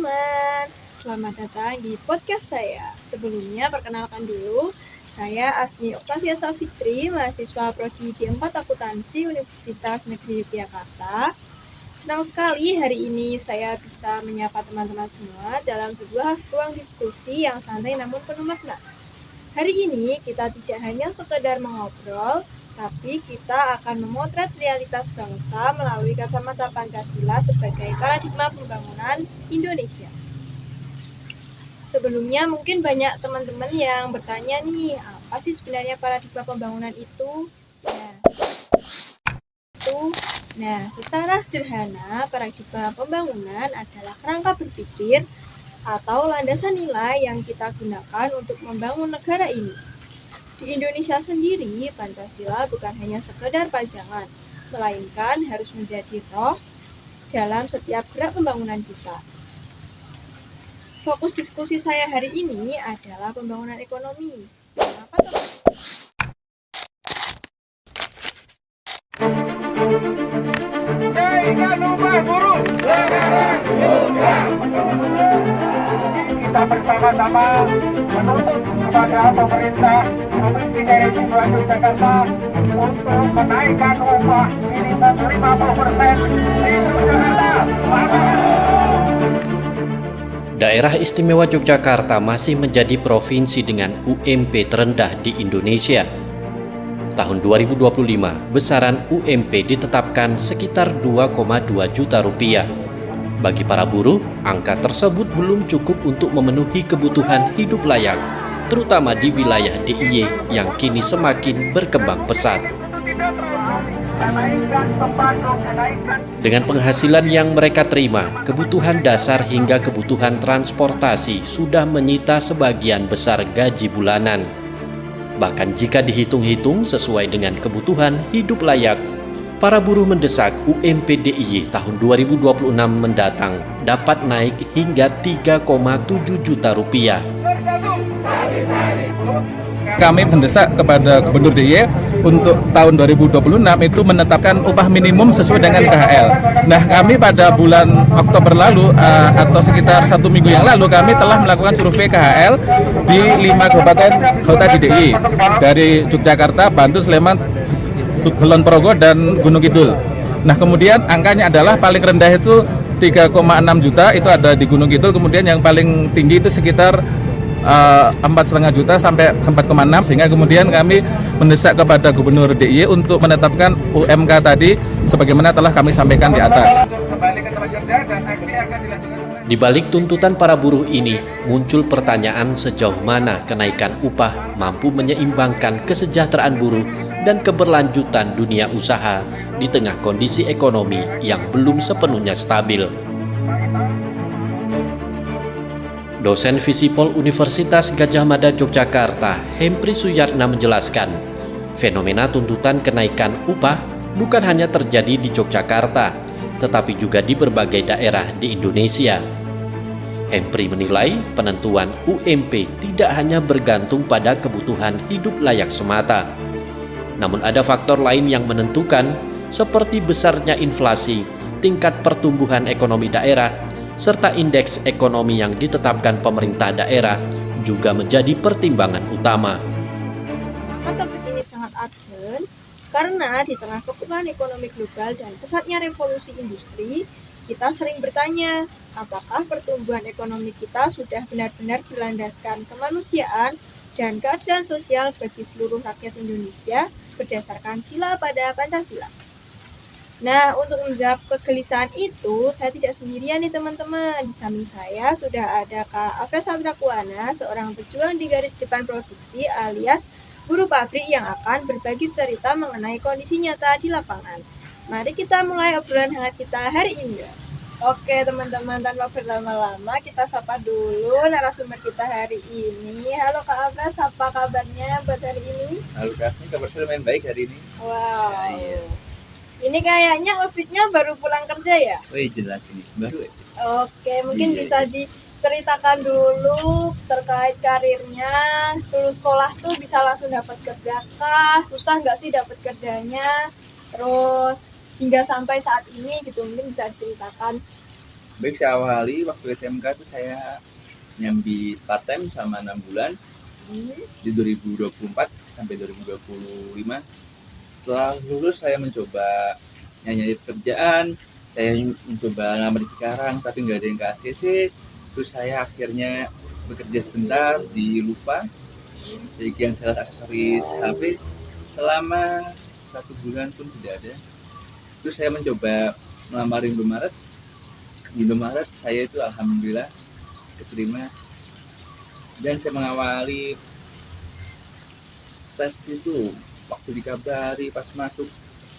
teman-teman, selamat datang di podcast saya. Sebelumnya perkenalkan dulu, saya Asmi Oktavian Safitri, mahasiswa Prodi D4 Akuntansi Universitas Negeri Yogyakarta. Senang sekali hari ini saya bisa menyapa teman-teman semua dalam sebuah ruang diskusi yang santai namun penuh makna. Hari ini kita tidak hanya sekedar mengobrol, tapi kita akan memotret realitas bangsa melalui kacamata Pancasila sebagai paradigma pembangunan Indonesia. Sebelumnya mungkin banyak teman-teman yang bertanya nih, apa sih sebenarnya paradigma pembangunan itu? Nah, secara sederhana, paradigma pembangunan adalah kerangka berpikir atau landasan nilai yang kita gunakan untuk membangun negara ini. Di Indonesia sendiri, Pancasila bukan hanya sekedar pajangan, melainkan harus menjadi roh dalam setiap gerak pembangunan kita. Fokus diskusi saya hari ini adalah pembangunan ekonomi. Kenapa tuh? Kita bersama-sama menuntut kepada pemerintah Provinsi Daerah Istimewa Yogyakarta untuk menaikkan upah minimum 50% di Yogyakarta. Daerah Istimewa Yogyakarta masih menjadi provinsi dengan UMP terendah di Indonesia. Tahun 2025, besaran UMP ditetapkan sekitar 2,2 juta rupiah. Bagi para buruh, angka tersebut belum cukup untuk memenuhi kebutuhan hidup layak, terutama di wilayah DIY yang kini semakin berkembang pesat. Dengan penghasilan yang mereka terima, kebutuhan dasar hingga kebutuhan transportasi sudah menyita sebagian besar gaji bulanan. Bahkan jika dihitung-hitung sesuai dengan kebutuhan hidup layak, para buruh mendesak UMP DIY tahun 2026 mendatang dapat naik hingga 3,7 juta rupiah. Kami mendesak kepada Gubernur DIY untuk tahun 2026 itu menetapkan upah minimum sesuai dengan KHL. Nah, kami pada bulan Oktober lalu atau sekitar 1 minggu yang lalu kami telah melakukan survei KHL di 5 kabupaten kota di DIY dari Yogyakarta, Bantul, Sleman, Kulon Progo dan Gunung Kidul. Nah, kemudian angkanya adalah paling rendah itu 3,6 juta itu ada di Gunung Kidul, kemudian yang paling tinggi itu sekitar 4,5 juta sampai 4,6, sehingga kemudian kami mendesak kepada Gubernur DIY untuk menetapkan UMK tadi sebagaimana telah kami sampaikan di atas. Di balik tuntutan para buruh ini, muncul pertanyaan sejauh mana kenaikan upah mampu menyeimbangkan kesejahteraan buruh dan keberlanjutan dunia usaha di tengah kondisi ekonomi yang belum sepenuhnya stabil. Dosen Visipol Universitas Gadjah Mada Yogyakarta, Hempri Suyarna menjelaskan, fenomena tuntutan kenaikan upah bukan hanya terjadi di Yogyakarta, tetapi juga di berbagai daerah di Indonesia. Hempri menilai penentuan UMP tidak hanya bergantung pada kebutuhan hidup layak semata, namun ada faktor lain yang menentukan seperti besarnya inflasi, tingkat pertumbuhan ekonomi daerah, serta indeks ekonomi yang ditetapkan pemerintah daerah juga menjadi pertimbangan utama. Maka topik ini sangat urgent karena di tengah pertumbuhan ekonomi global dan pesatnya revolusi industri, kita sering bertanya, apakah pertumbuhan ekonomi kita sudah benar-benar berlandaskan kemanusiaan dan keadilan sosial bagi seluruh rakyat Indonesia berdasarkan sila pada Pancasila. Nah, untuk menjawab kegelisahan itu, saya tidak sendirian nih teman-teman. Di samping saya sudah ada Kak Afra Satrakuana, seorang pejuang di garis depan produksi alias buruh pabrik yang akan berbagi cerita mengenai kondisi nyata di lapangan. Mari kita mulai obrolan hangat kita hari ini. Oke teman-teman, tanpa berlama-lama kita sapa dulu narasumber kita hari ini. Halo Kak Afra, apa kabarnya buat hari ini? Halo Kak, kabar saya lumayan baik hari ini. Wow. Ini kayaknya outfitnya baru pulang kerja ya? Wih jelas ini, baru ya? Oke, mungkin bisa diceritakan dulu terkait karirnya. Lulus sekolah tuh bisa langsung dapat kerja kah? Susah nggak sih dapat kerjanya? Terus hingga sampai saat ini gitu, mungkin bisa diceritakan. Baik, saya awali waktu SMK tuh saya nyambi part time selama 6 bulan di 2024 sampai 2025. Setelah lulus saya mencoba nyari pekerjaan, saya mencoba lamar di Cikarang tapi nggak ada yang ke ACC. Terus saya akhirnya bekerja sebentar di Lupa, bagian sales aksesoris HP selama 1 bulan pun tidak ada. Terus saya mencoba melamar Indomaret. Di Indomaret saya itu alhamdulillah keterima dan saya mengawali tes itu waktu dikabari pas masuk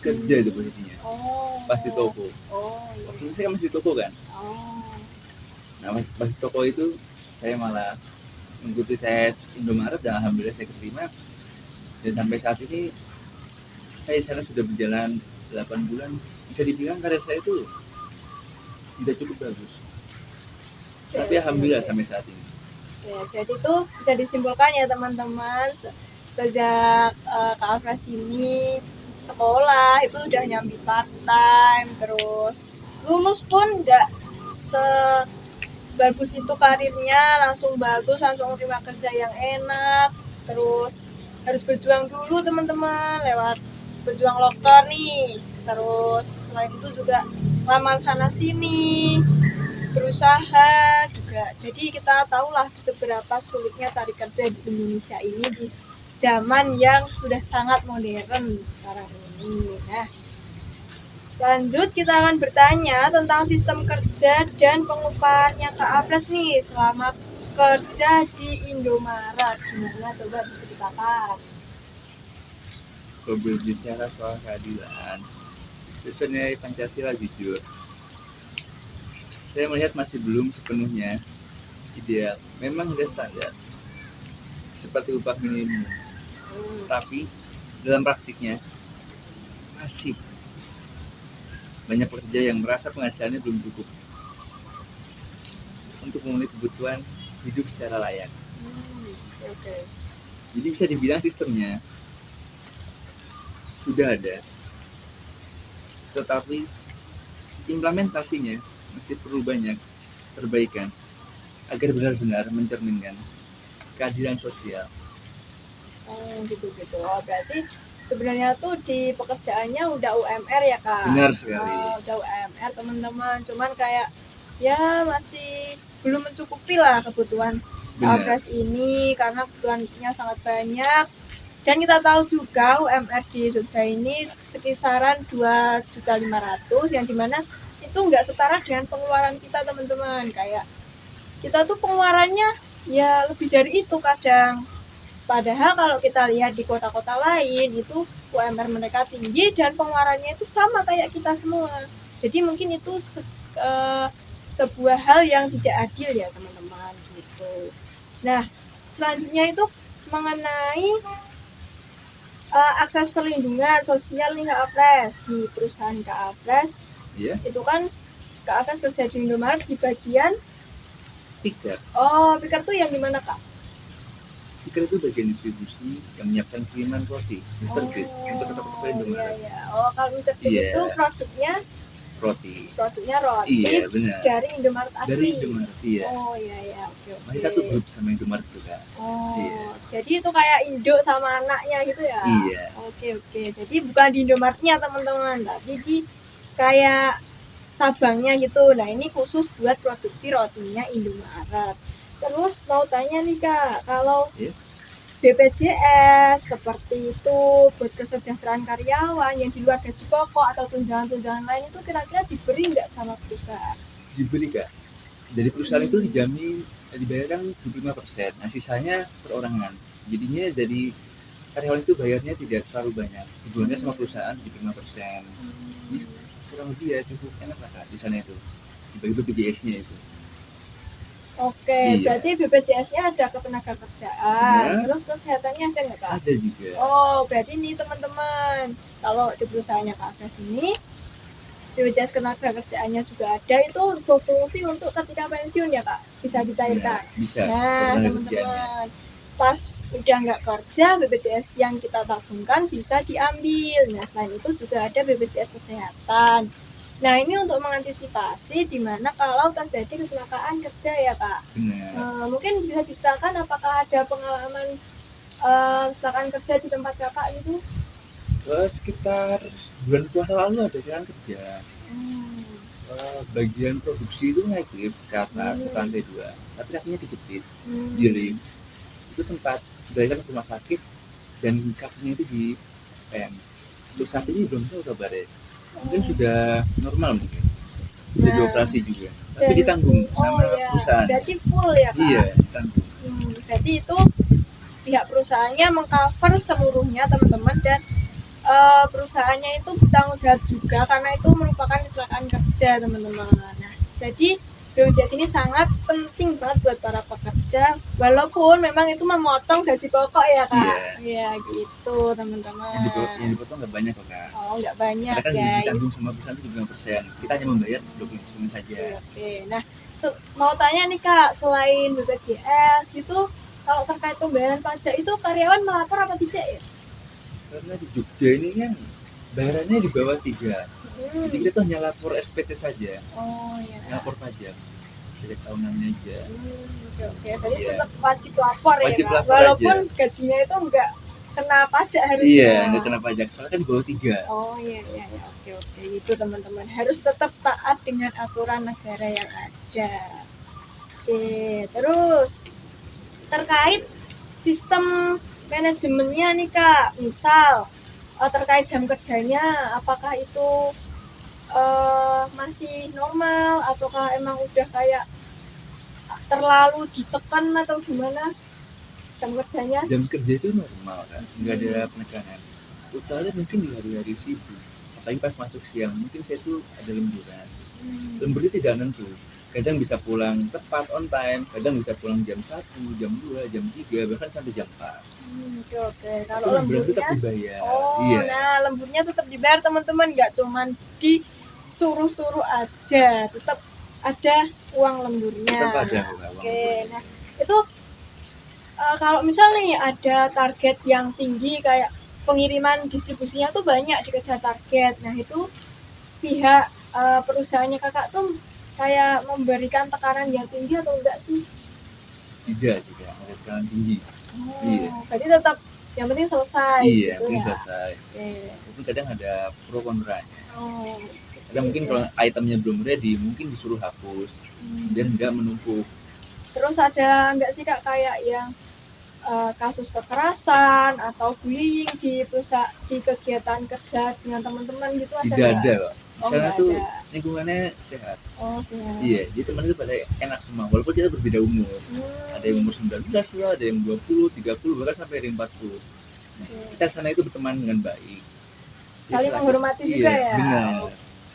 kerja itu posisinya Oh. pas di toko. Oh, iya. Waktu itu saya kan masih di toko kan. Oh. Nah pas di toko itu saya malah mengikuti tes Indomaret dan alhamdulillah saya keterima. Dan sampai saat ini saya di sana sudah berjalan 8 bulan. Bisa dibilang karir saya itu tidak cukup bagus. Tapi alhamdulillah sampai saat ini. Ya, jadi itu bisa disimpulkan ya teman-teman, sejak Kak Afras ini sekolah itu udah nyambi part time, terus lulus pun nggak sebagus itu karirnya, langsung bagus, langsung terima kerja yang enak, terus harus berjuang dulu teman-teman lewat berjuang loker nih, terus selain itu juga lamar sana sini, berusaha juga. Jadi kita tahulah seberapa sulitnya cari kerja di Indonesia ini di zaman yang sudah sangat modern sekarang ini. Nah, lanjut kita akan bertanya tentang sistem kerja dan pengupahannya Kak Afras nih selama kerja di Indomaret. Gimana coba diceritakan? Kalau berbicara soal keadilan, sesuai Pancasila jujur, saya melihat masih belum sepenuhnya ideal. Memang ada standar seperti upah minimum, tapi dalam praktiknya masih banyak pekerja yang merasa penghasilannya belum cukup untuk memenuhi kebutuhan hidup secara layak. Oke. Jadi bisa dibilang sistemnya sudah ada, tetapi implementasinya masih perlu banyak perbaikan agar benar-benar mencerminkan keadilan sosial. Oh gitu. Oh, berarti sebenarnya tuh di pekerjaannya udah UMR ya Kak? Benar sekali. Oh, udah UMR teman-teman, cuman kayak ya masih belum mencukupi lah kebutuhan Benar. Afras ini karena kebutuhannya sangat banyak. Dan kita tahu juga UMR di Jogja ini sekisaran 2.500.000 yang dimana itu nggak setara dengan pengeluaran kita teman-teman. Kayak kita tuh pengeluarannya ya lebih dari itu kadang. Padahal kalau kita lihat di kota-kota lain itu UMR mereka tinggi dan pengeluarannya itu sama kayak kita semua. Jadi mungkin itu sebuah hal yang tidak adil ya teman-teman gitu. Nah, selanjutnya itu mengenai akses perlindungan sosial nih Kak Afras di perusahaan Kak Afras. Iya, Itu kan Kak Afras kerja di Indomaret di bagian piker. piker tuh yang gimana Kak? Piker itu bagian distribusi yang menyiapkan kiriman roti, Mr. Grade, untuk toko-toko Indomaret. Iya. Oh, kalau Mr. Grade Iya. itu produknya Roti. roti Iya, benar. dari Indomaret asli. Dari Indomaret, iya. Oh iya, oke. Masih satu grup sama Indomaret juga. Oh, Iya. jadi itu kayak induk sama anaknya gitu ya? Iya. Oke. Jadi bukan di Indomaretnya teman-teman, tapi di kayak cabangnya gitu. Nah ini khusus buat produksi rotinya Indomaret. Terus mau tanya nih Kak, kalau Iya. BPJS seperti itu buat kesejahteraan karyawan yang di luar gaji pokok atau tunjangan-tunjangan lain itu kira-kira diberi nggak sama perusahaan? Dibeli Kak. Dari perusahaan itu dijamin dibayarkan 25%. Nah sisanya perorangan. Jadinya dari karyawan itu bayarnya tidak terlalu banyak. Sebulannya sama perusahaan di 5%. Jadi kurang lebih ya cukup enak lah Kak di sana itu. Dibagi BPJS-nya itu. Oke, Iya. berarti BPJS-nya ada ketenaga kerjaan, Iya. terus kesehatannya ada nggak Kak? Ada juga. Oh, berarti nih teman-teman, kalau di perusahaannya Kak Afras ini, BPJS ketenaga kerjaannya juga ada, itu berfungsi untuk ketika pensiun ya Kak, bisa dicairkan. Ya, bisa. Nah, Ketenaga kerjaannya. teman-teman, pas udah nggak kerja, BPJS yang kita tabungkan bisa diambil. Nah, selain itu juga ada BPJS kesehatan. Nah, ini untuk mengantisipasi di mana kalau terjadi kecelakaan kerja ya Kak. Benar. Mungkin bisa diceritakan apakah ada pengalaman kecelakaan kerja di tempat Kakak gitu? Sekitar bulan puasa lalu ada kecelakaan kerja. Bagian produksi itu naik lift ke atas ke lantai 2, tapi kakinya dijepit di lift. Itu sempat dilarikan ke rumah sakit dan kakinya itu di PM. Untuk saat ini belum tahu kabarnya. Mungkin sudah normal mungkin. Sudah dioperasi juga. Tapi ditanggung sama perusahaan. Berarti full ya Kak? Iya, ditanggung. Berarti itu pihak perusahaannya mengcover seluruhnya teman-teman, dan perusahaannya itu bertanggung jawab juga karena itu merupakan kecelakaan kerja teman-teman. Nah, jadi BPJS ini sangat penting banget buat para pekerja, walaupun memang itu memotong gaji pokok ya Kak. Iya gitu teman-teman. Yang dipotong nggak banyak kok Kak. Oh, nggak banyak Karena kan guys. ditanggung sama perusahaan itu 25%. Kita hanya membayar 20% saja. Oke. Nah, mau tanya nih Kak, selain BPJS itu kalau terkait pembayaran pajak itu karyawan melapor apa tidak ya? Karena di Jogja ini kan bayarannya di bawah 3. Jadi kita tuh hanya lapor SPT saja. Oh iya. Lapor pajak. Dari tahunannya aja. Oke. Berarti Iya. tetap wajib lapor Wajib ya Kak? lapor Walaupun aja. gajinya itu enggak kena pajak harusnya. Iya, nggak kena pajak. Karena kan di bawah 3. Oh iya. Oke. Itu teman-teman harus tetap taat dengan aturan negara yang ada. Oke, terus terkait sistem manajemennya nih Kak, misal terkait jam kerjanya, apakah itu masih normal ataukah emang udah kayak terlalu ditekan atau gimana jam kerjanya? Jam kerja itu normal kan, nggak ada penekanan. Utamanya mungkin di hari-hari sibuk, apalagi pas masuk siang, mungkin saya tuh ada lemburan. Lembur itu tidak nentu. Kadang bisa pulang tepat on time, kadang bisa pulang jam 1, jam 2, jam 3, bahkan sampai jam 4. Oke. Kalau Lemburan tetap lemburnya, dibayar. oh, nah lemburnya tetap dibayar teman-teman, nggak cuman disuruh-suruh aja, tetap ada uang lemburnya. Tetap ada uang Oke, lemburnya. nah itu kalau misalnya nih ada target yang tinggi kayak pengiriman distribusinya tuh banyak dikejar target, nah itu pihak perusahaannya Kakak tuh kayak memberikan tekanan yang tinggi atau enggak sih? Tidak juga, ada tekanan tinggi. Oh, Iya. berarti tetap yang penting selesai Iya, gitu mungkin ya. selesai. Oke. Itu kadang ada pro kontranya. Oh. Kadang mungkin kalau itemnya belum ready, mungkin disuruh hapus, dan nggak menumpuk. Terus ada enggak sih Kak kayak yang kasus kekerasan atau bullying di kegiatan kerja dengan teman-teman gitu ada Tidak nggak? ada, Pak. Oh, Di sana nggak tuh ada. lingkungannya sehat. Oh, siap. Iya, jadi teman itu pada enak semua. Walaupun kita berbeda umur. Ada yang umur 19 lah, ada yang 20, 30, bahkan sampai ada yang 40. Nah, kita sana itu berteman dengan baik. Jadi Saling menghormati juga ya. Benar.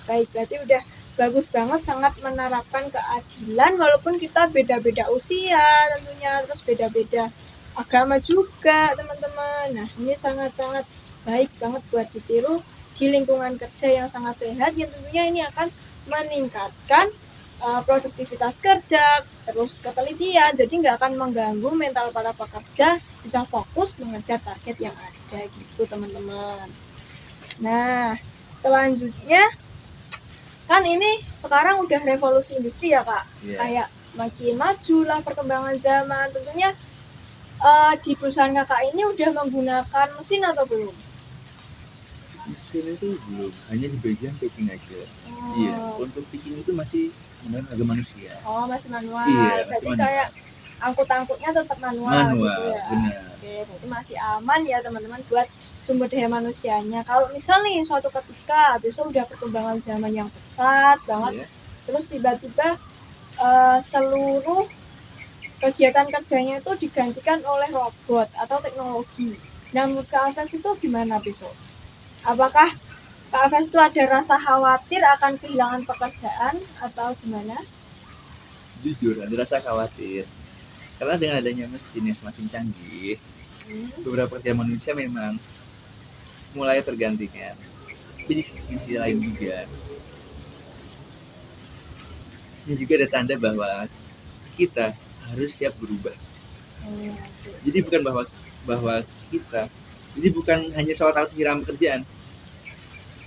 Baik, berarti udah bagus banget, sangat menerapkan keadilan walaupun kita beda-beda usia tentunya, terus beda-beda agama juga teman-teman. Nah, ini sangat-sangat baik banget buat ditiru di lingkungan kerja yang sangat sehat, yang tentunya ini akan meningkatkan produktivitas kerja, terus ketelitian, jadi nggak akan mengganggu mental para pekerja, bisa fokus mengejar target yang ada gitu teman-teman. Nah, selanjutnya kan ini sekarang udah revolusi industri ya Kak, kayak makin maju lah perkembangan zaman, tentunya di perusahaan Kakak ini udah menggunakan mesin atau belum? Mesin itu belum, hanya di bagian packing aja. Iya, untuk picking itu masih menggunakan tenaga manusia. Oh, masih manual. Iya, berarti masih kayak angkut-angkutnya tetap manual, manual gitu ya. benar. Oke, berarti masih aman ya teman-teman buat sumber daya manusianya. Kalau misal nih suatu ketika besok udah perkembangan zaman yang pesat banget, terus tiba-tiba seluruh kegiatan kerjanya itu digantikan oleh robot atau teknologi. Nah, menurut Kak Alves itu gimana besok? Apakah Kak Alves itu ada rasa khawatir akan kehilangan pekerjaan atau gimana? Jujur, ada rasa khawatir. Karena dengan adanya mesin yang semakin canggih, beberapa pekerjaan manusia memang mulai tergantikan. Tapi di sisi lain juga, ini juga ada tanda bahwa kita harus siap berubah. Jadi bukan bahwa kita, jadi bukan hanya soal takut kehilangan pekerjaan,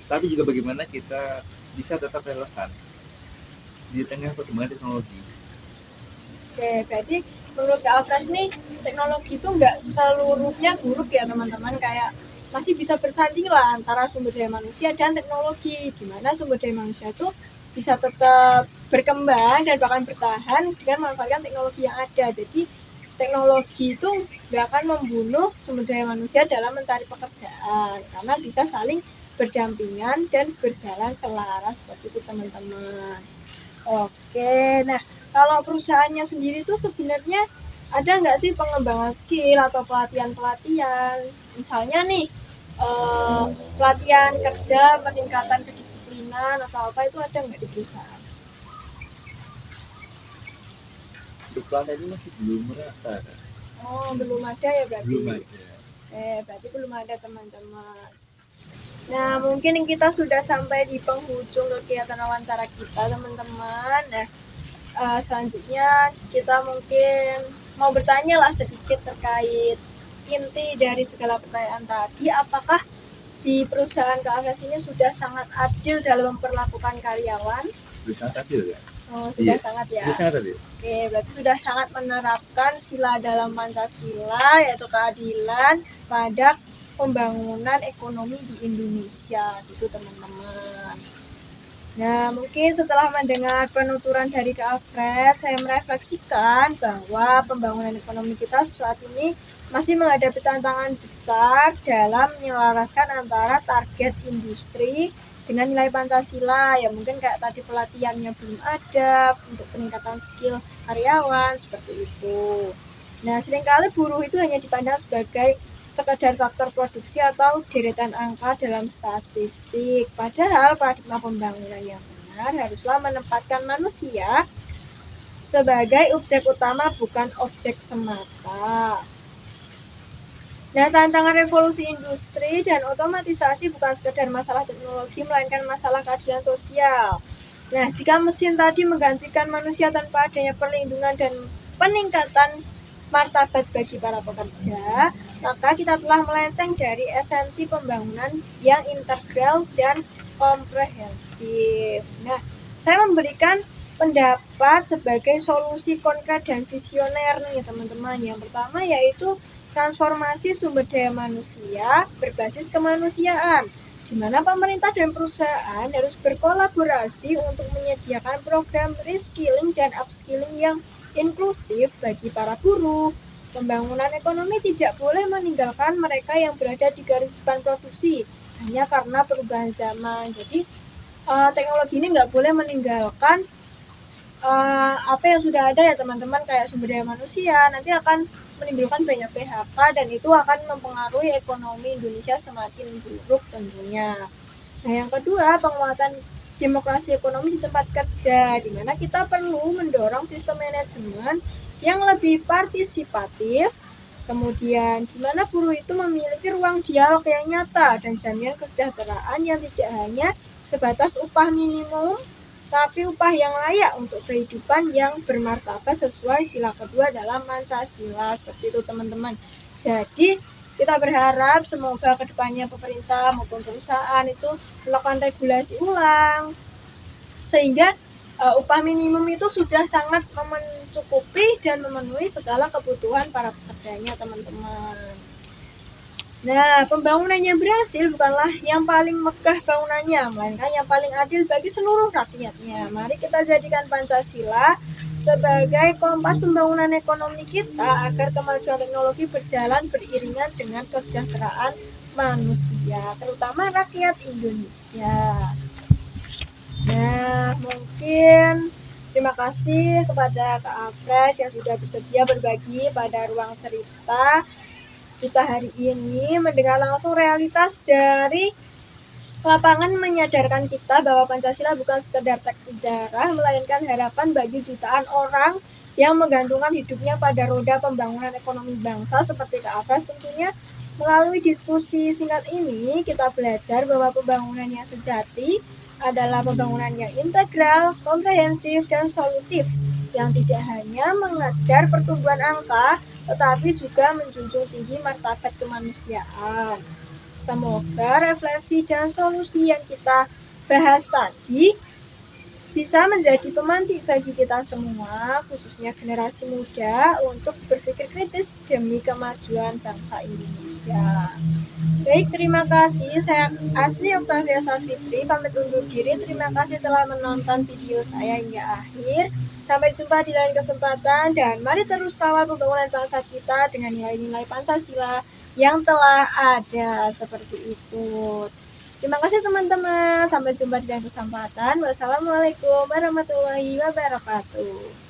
tapi juga bagaimana kita bisa tetap relevan di tengah perkembangan teknologi. Oke, berarti menurut Kak Afras nih, teknologi itu nggak seluruhnya buruk ya teman-teman, kayak masih bisa bersanding lah antara sumber daya manusia dan teknologi, di mana sumber daya manusia itu bisa tetap berkembang dan bahkan bertahan dengan memanfaatkan teknologi yang ada. Jadi teknologi itu nggak akan membunuh sumber daya manusia dalam mencari pekerjaan, karena bisa saling berdampingan dan berjalan selaras seperti itu teman-teman. Oke, nah kalau perusahaannya sendiri tuh sebenarnya ada nggak sih pengembangan skill atau pelatihan-pelatihan? Misalnya nih, pelatihan kerja, peningkatan kedisiplinan atau apa itu ada nggak di perusahaan? Untuk pelatihan ini masih belum merata kan? Oh, belum ada ya berarti? Belum ada. Berarti belum ada teman-teman. Nah, mungkin kita sudah sampai di penghujung kegiatan wawancara kita teman-teman. Nah, selanjutnya kita mungkin mau bertanya lah sedikit terkait inti dari segala pertanyaan tadi. Apakah di perusahaan Kak Afras ini sudah sangat adil dalam memperlakukan karyawan? Sudah sangat adil ya? Oh, sudah Iya. sangat ya. Sudah sangat adil. Oke, berarti sudah sangat menerapkan sila dalam Pancasila, yaitu keadilan pada pembangunan ekonomi di Indonesia, gitu teman-teman. Nah, mungkin setelah mendengar penuturan dari Kak Afras, saya merefleksikan bahwa pembangunan ekonomi kita saat ini masih menghadapi tantangan besar dalam menyelaraskan antara target industri dengan nilai Pancasila. Ya mungkin kayak tadi pelatihannya belum ada untuk peningkatan skill karyawan, seperti itu. Nah, seringkali buruh itu hanya dipandang sebagai sekedar faktor produksi atau deretan angka dalam statistik. Padahal paradigma pembangunan yang benar haruslah menempatkan manusia sebagai objek utama, bukan objek semata. Nah, tantangan revolusi industri dan otomatisasi bukan sekedar masalah teknologi, melainkan masalah keadilan sosial. Nah, jika mesin tadi menggantikan manusia tanpa adanya perlindungan dan peningkatan martabat bagi para pekerja, maka kita telah melenceng dari esensi pembangunan yang integral dan komprehensif. Nah, saya memberikan pendapat sebagai solusi konkret dan visioner nih teman-teman. Yang pertama yaitu transformasi sumber daya manusia berbasis kemanusiaan, di mana pemerintah dan perusahaan harus berkolaborasi untuk menyediakan program reskilling dan upskilling yang inklusif bagi para buruh. Pembangunan ekonomi tidak boleh meninggalkan mereka yang berada di garis depan produksi hanya karena perubahan zaman. Jadi teknologi ini nggak boleh meninggalkan apa yang sudah ada ya teman-teman, kayak sumber daya manusia. Nanti akan menimbulkan banyak PHK dan itu akan mempengaruhi ekonomi Indonesia semakin buruk tentunya. Nah, yang kedua, penguatan demokrasi ekonomi di tempat kerja, di mana kita perlu mendorong sistem manajemen yang lebih partisipatif, kemudian di mana buruh itu memiliki ruang dialog yang nyata dan jaminan kesejahteraan yang tidak hanya sebatas upah minimum, tapi upah yang layak untuk kehidupan yang bermartabat sesuai sila kedua dalam Pancasila, seperti itu teman-teman. Jadi kita berharap semoga kedepannya pemerintah maupun perusahaan itu melakukan regulasi ulang sehingga upah minimum itu sudah sangat mencukupi dan memenuhi segala kebutuhan para pekerjanya teman-teman. Nah, pembangunan yang berhasil bukanlah yang paling megah bangunannya, melainkan yang paling adil bagi seluruh rakyatnya. Mari kita jadikan Pancasila sebagai kompas pembangunan ekonomi kita agar kemajuan teknologi berjalan beriringan dengan kesejahteraan manusia, terutama rakyat Indonesia. Nah, mungkin terima kasih kepada Kak Afras yang sudah bersedia berbagi pada ruang cerita kita hari ini, mendengar langsung realitas dari lapangan, menyadarkan kita bahwa Pancasila bukan sekedar teks sejarah, melainkan harapan bagi jutaan orang yang menggantungkan hidupnya pada roda pembangunan ekonomi bangsa seperti Kak Afras. Tentunya melalui diskusi singkat ini kita belajar bahwa pembangunan yang sejati adalah pembangunan yang integral, komprehensif, dan solutif, yang tidak hanya mengejar pertumbuhan angka, tetapi juga menjunjung tinggi martabat kemanusiaan. Semoga refleksi dan solusi yang kita bahas tadi bisa menjadi pemantik bagi kita semua, khususnya generasi muda, untuk berpikir kritis demi kemajuan bangsa Indonesia. Baik, terima kasih. Saya Asli Oktavia Savitri, pamit undur diri. Terima kasih telah menonton video saya hingga akhir. Sampai jumpa di lain kesempatan, dan mari terus kawal pembangunan bangsa kita dengan nilai-nilai Pancasila yang telah ada, seperti itu. Terima kasih teman-teman. Sampai jumpa di lain kesempatan. Wassalamualaikum warahmatullahi wabarakatuh.